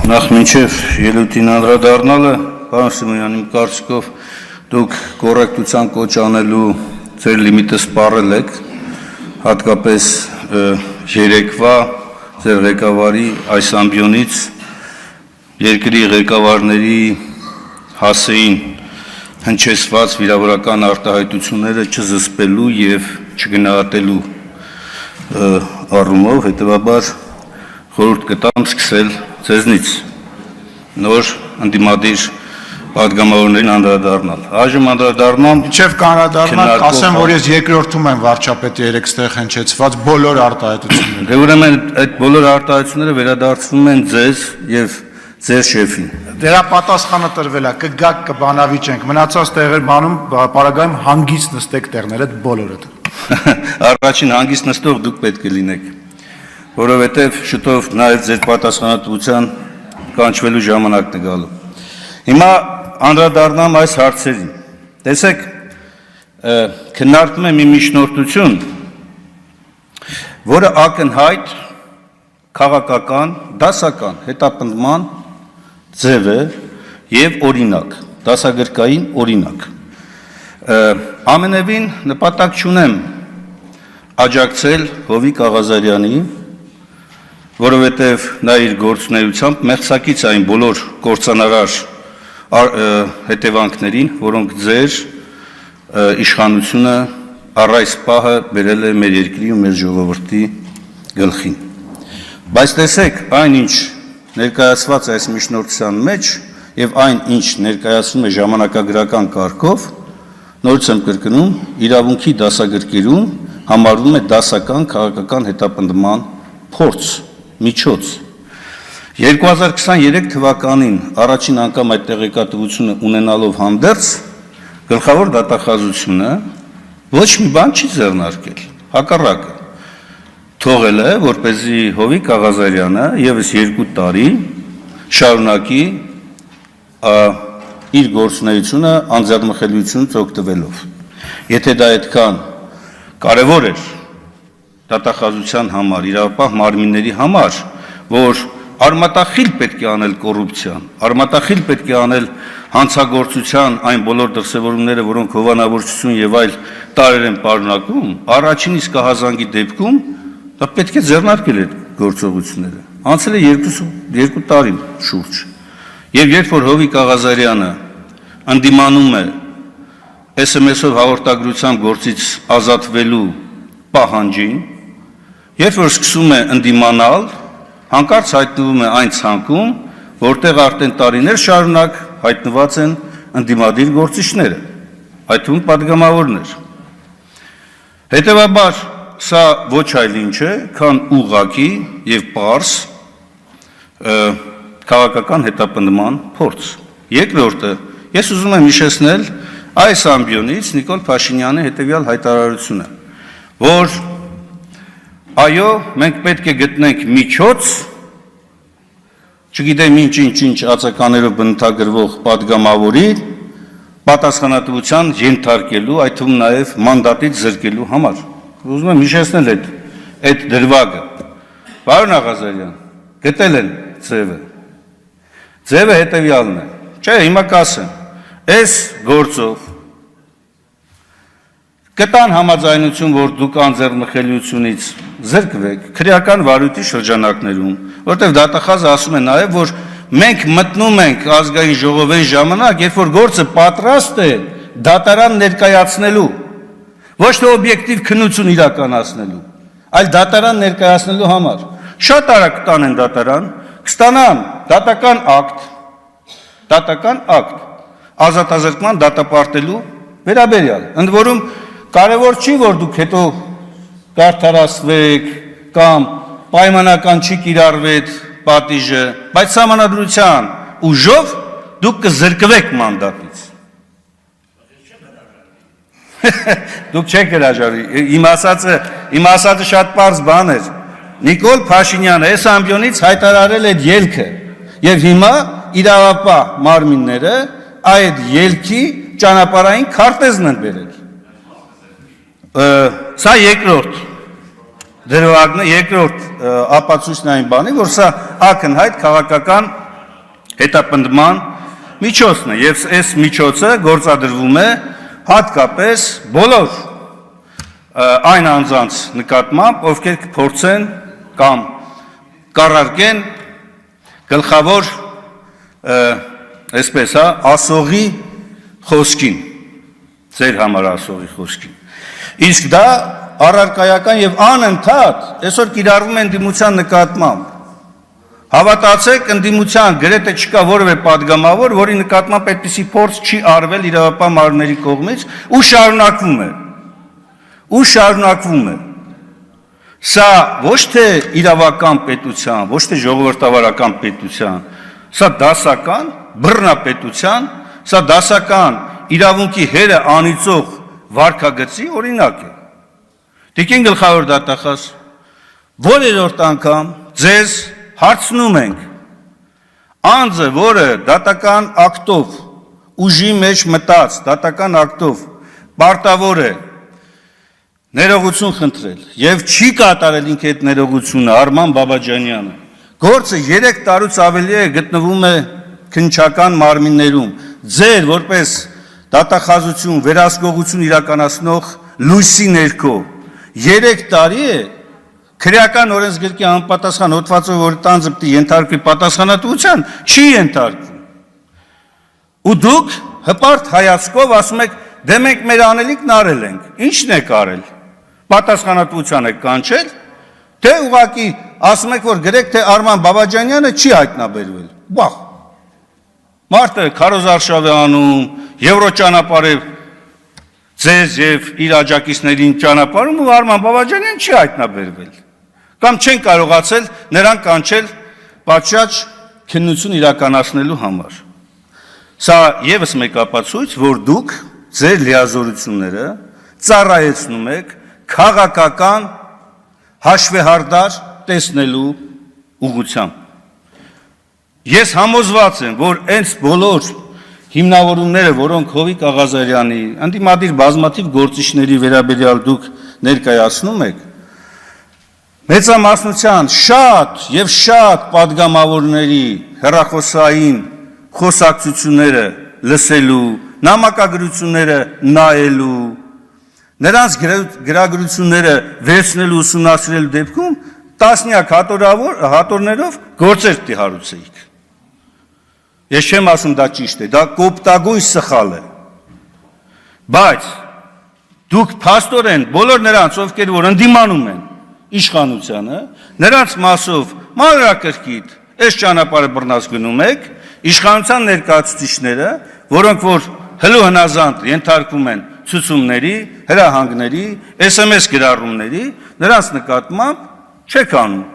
Նախ մինչև ելույթին անդրադառնալը, պարոն Սիմոնյան, իմ կարծիքով դուք կոռեկտության կոչ անելու ձեր լիմիտը սպառել եք, հատկապես երեկվա ձեր ղեկավարի այս ամբիոնից երկրի ղեկավարների հասեին հնչեցված վիրավորական արտահայտությունները չզսպելու և չգնահատելու առումով, հետևաբար խորհուրդ կտամ սկսել ձեզնից նոր ընդդիմադիր պատգամավորներին անդրադառնալ։ Այժմ անդրադառնամ Մինչև անդրադառնալ, ասեմ, որ ես երկրորդում եմ վարչապետի երեքստեղ հնչեցված բոլոր արտահայտությունները։ Դե ուրեմն այդ բոլոր արտահայտությունները վերադարձվում են ձեզ եւ ձեր շեֆին։ Դրա պատասխանը տրվել է, կգաք կբանավիճենք, մնացած տեղեր բանում պարագայում հանգիստ նստեք տեղները բոլորդ։ Առաջին հանգիստ նստող դուք պետք է լինեք, որովհետև շուտով նաև ձեր պատասխանատվության կանչվելու ժամանակն է գալու։ Հիմա անդրադառնամ այս հարցերին։ Տեսեք, քննարկում եմ մի միջնորդություն, որը ակնհայտ քաղաքական, դասական հետապնդման ձև է և օրինակ, դասագրքային օրինակ։ Ամենևին նպատակ չունեմ աջակցել Հովիկ Աղազարյանի, որովհետև նա իր գործունեությամբ մեղսակից այն բոլոր կործանարար հետևանքներին, որոնք ձեր իշխանությունը առ այս պահը բերել է մեր երկրի ու մեր ժողովրդի գլխին։ Բայց տեսեք, այն ինչ ներկայացված է այս միջնորդության մեջ և այն ինչ ներկայացվում է ժամանակագրական կարգով, նորից եմ կրկնում, իրավունքի դասագրքերում համարվում է դասական քաղաքական հետապնդման փորձ, միջոց։ 2023 թվականին առաջին անգամ այդ տեղեկատվությունը ունենալով հանդերձ, գլխավոր դատախազությունը ոչ մի բան չի ձեռնարկել, հակառակը թողել է, որպեսզի Հովիկ Աղազարյանը ևս 2 տարի շարունակի իր գործունեությունը անձեռնմխելիությունից օգտվելով։ Եթե դա այդքան կարևոր էր դատախազության համար, իրավապահ մարմինների համար, որ արմատախիլ պետք է անել կոռուպցիան, արմատախիլ պետք է անել հանցագործության այն բոլոր դրսևորումները, որոնք հովանավորչություն եւ այլ տարրեր են պարունակում, առաջին իսկ ահազանգի դեպքում դա պետք է ձեռնարկել այդ գործողությունները։ Անցել է 2 տարի շուրջ։ Եվ երբ որ Հովիկ Աղազարյանը ընդդիմանում է SMS-ով հաղորդագրությամբ գործից ազատվելու պահանջին, երբ որ սկսում է ընդդիմանալ, հանկարծ հայտնվում է այն ցանկում, որտեղ արդեն տարիներ շարունակ հայտնված են ընդդիմադիր գործիչները, այդ թվում պատգամավորներ։ Հետևաբար սա ոչ այլ ինչ է, քան ուղղակի և պարզ քաղաքական հետապնդման փորձ։ Երկրորդը, ես ուզում եմ հիշեցնել այս ամբիոնից Նիկոլ Փաշինյանի հետևյալ հայտարարությունը, որ այո, մենք պետք է գտնենք միջոց, չգիտեմ ինչ ածականներով բնութագրվող պատգամավորի պատասխանատվության ենթարկելու, այդ թվում նաև մանդատից զրկելու համար։ Ուզում եմ հիշեցնել այդ դրվագը։ Պարոն Աղազարյան, գտել են ձևը։ Ձևը հետևյալն է։ Չէ, հիմա կասեմ, այս գործով կտան համաձայնություն, որ դուք անձեռնմխելիությունից զրկվեք քրեական վարույթի շրջանակներում, որտեղ դատախազը ասում է նաև, որ մենք մտնում ենք ազգային ժողովի ժամանակ, երբ որ գործը պատրաստ է դատարան ներկայացնելու, ոչ թե օբյեկտիվ քննություն իրականացնելու, այլ դատարան ներկայացնելու համար։ Շատ արագ կտանեն դատարան, կստանան դատական ակտ, ազատազրկման դատապարտելու վերաբերյալ։ Ընդ որում կարևոր չի, որ դուք հետո կարդարացվեք կամ պայմանական չի կիրառվեք պատիժը, բայց սահմանադրության ուժով դուք կզրկվեք մանդատից։ Դուք չեք հրաժարվի, իմ ասածը շատ պարզ բան էր։ Նիկոլ Փաշինյանը այս ամբիոնից հայտարարել այդ ելքը եւ հիմա իրավապահ մարմինները այդ ելքի ճանապարհային քարտեզն են բերել։ Սա երկրորդ դրվագն է, երկրորդ ապացույցն այն բանի, որ սա ակնհայտ քաղաքական հետապնդման միջոցն է եւ այս միջոցը գործադրվում է հատկապես բոլոր այն անձանց նկատմամբ, ովքեր կփորձեն կամ կառարկեն գլխավոր այսպես ասողի խոսքին, ձեր համար ասողի խոսքին։ Իսկ դա առարկայական եւ անընդհատ այսօր կիրառվում են ընդդիմության նկատմամբ։ Հավատացեք, ընդդիմության գրեթե չկա որևէ падգամավոր, որի նկատմամբ այդպիսի փորձ չի արվել իրավապահ մարմինների կողմից ու շարունակվում է։ Սա ոչ թե իրավական պետության, ոչ թե ժողովրդավարական պետության, սա դասական բռնապետության, սա դասական իրավունքի հերը անիծող վարքագծի օրինակ է։ Տիկին գլխավոր դատախազ, որերորդ անգամ ձեզ հարցնում ենք, անձը, որը դատական ակտով ուժի մեջ մտած, դատական ակտով պարտավոր է ներողություն խնդրել եւ չի կատարել ինքը այդ ներողությունը, Արման Բաբաջանյանը, գործը 3 տարուց ավելի է գտնվում է քննչական մարմիններում, ձեր որպես դատախազություն, վերահսկողություն իրականացնող լույսի ներքո 3 տարի է քրեական օրենսգրքի անպատասխան հոդվածով, որ տանձը պիտի ենթարկվի պատասխանատվության, չի ենթարկվում։ Ու դուք հպարտ հայացքով ասում եք, դե մենք մեր անելիքն արել ենք, ի՞նչն եք արել։ Պատասխանատվության եք կանչել, թե ուղղակի ասում եք, որ գրեք թե Արման Բաբաջանյանը չի հայտնաբերվել։ Բախ։ Մարդը քարոզարշավ է անում, եվրոճանապարհ է ձեզ եւ իր աջակիցներին ճանապարհում ու Արման Բաբաջանյանը չի հայտնաբերվել։ Կամ չեն կարողացել նրան կանչել պատշաճ քննություն իրականացնելու համար։ Սա եւս մեկ ապացույց, որ դուք ձեր լիազորությունները ծառայեցնում եք քաղաքական հաշվեհարդար տեսնելու ուղղությամբ։ Ես համոզված եմ, որ այս բոլոր հիմնավորումները, որոնք Հովիկ Աղազարյանի, ընդդիմադիր բազմաթիվ գործիչների վերաբերյալ դուք ներկայացնում եք, մեծամասնության շատ եւ շատ падգամավորների հեռախոսային խոսակցությունները լսելու, նամակագրությունները նայելու, նրանց գրագրությունները վերցնելու, ուսումնասիրելու դեպքում տասնյակ հատորներով գործեր պիտի հարուցեիք։ Ես չեմ ասում դա ճիշտ է, դա կոպտագույն սխալ է։ Բայց դուք փաստորեն բոլոր նրանց, ովքեր որ ընդդիմանում են իշխանությանը, նրանց մասով մանրակրկիտ այս ճանապարհը բռնած գնում եք, իշխանության ներկայացուցիչները, որոնք որ հլու հնազանդ ենթարկվում են ցուցումների, հրահանգների, SMS գրառումների, նրանց նկատմամբ չեք անում։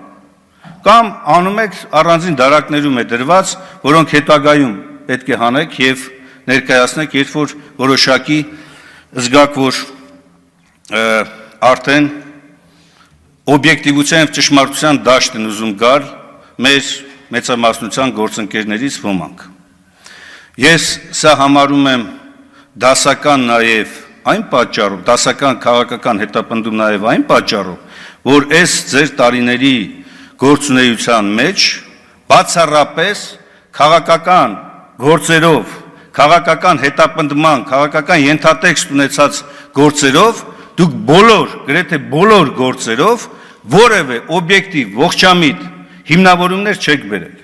Կամ անում եք առանձին դարակներում է դրված, որոնք հետագայում պետք է հանեք եւ ներկայացնեք, երբ որ որոշակի զգաք, որ արդեն օբյեկտիվության եւ ճշմարտության դաշտ են ուզում գալ մեր մեծամասնության գործընկերներից ոմանք։ Ես սա համարում եմ դասական նաեւ այն պատճառով, դասական քաղաքական հետապնդում նաեւ այն պատճառով, որ այս ձեր տարիների գործունեության մեջ բացառապես քաղաքական գործերով, քաղաքական հետապնդման, քաղաքական ենթատեքստ ունեցած գործերով դուք բոլոր, գրեթե բոլոր գործերով որևէ օբյեկտիվ, ողջամիտ հիմնավորումներ չեք բերել։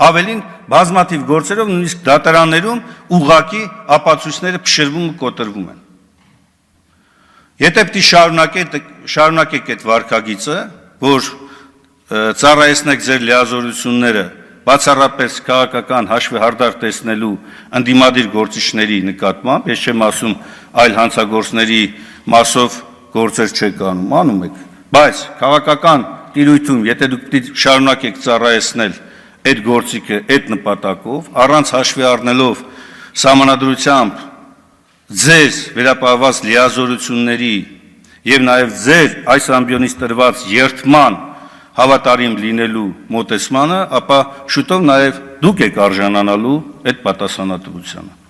Ավելին բազմաթիվ գործերով նույնիսկ դատարաններում ուղղակի ապացույցները փշրվում ու կոտրվում են։ Եթե պիտի շարունակեք այդ վարքագիծը, որ ծառայեցնեք ձեր լիազորությունները բացառապես քաղաքական հաշվեհարդար տեսնելու ընդդիմադիր գործիչների նկատմամբ, ես չեմ ասում այլ հանցագործների մասով գործեր չեք անում եք, բայց քաղաքական տիրույթում, եթե դուք պիտի շարունակեք ծառայեցնել այդ գործիքը այդ նպատակով, առանց հաշվի առնելով սահմանադրությամբ ձեր վերապահված լիազորությունների եւ նաեւ ձեր այս ամբիոնից տրված երթման հավատարիմ լինելու մոտեցմանը, ապա շուտով նաեւ դուք եք արժանանալու այդ պատասխանատվությանը։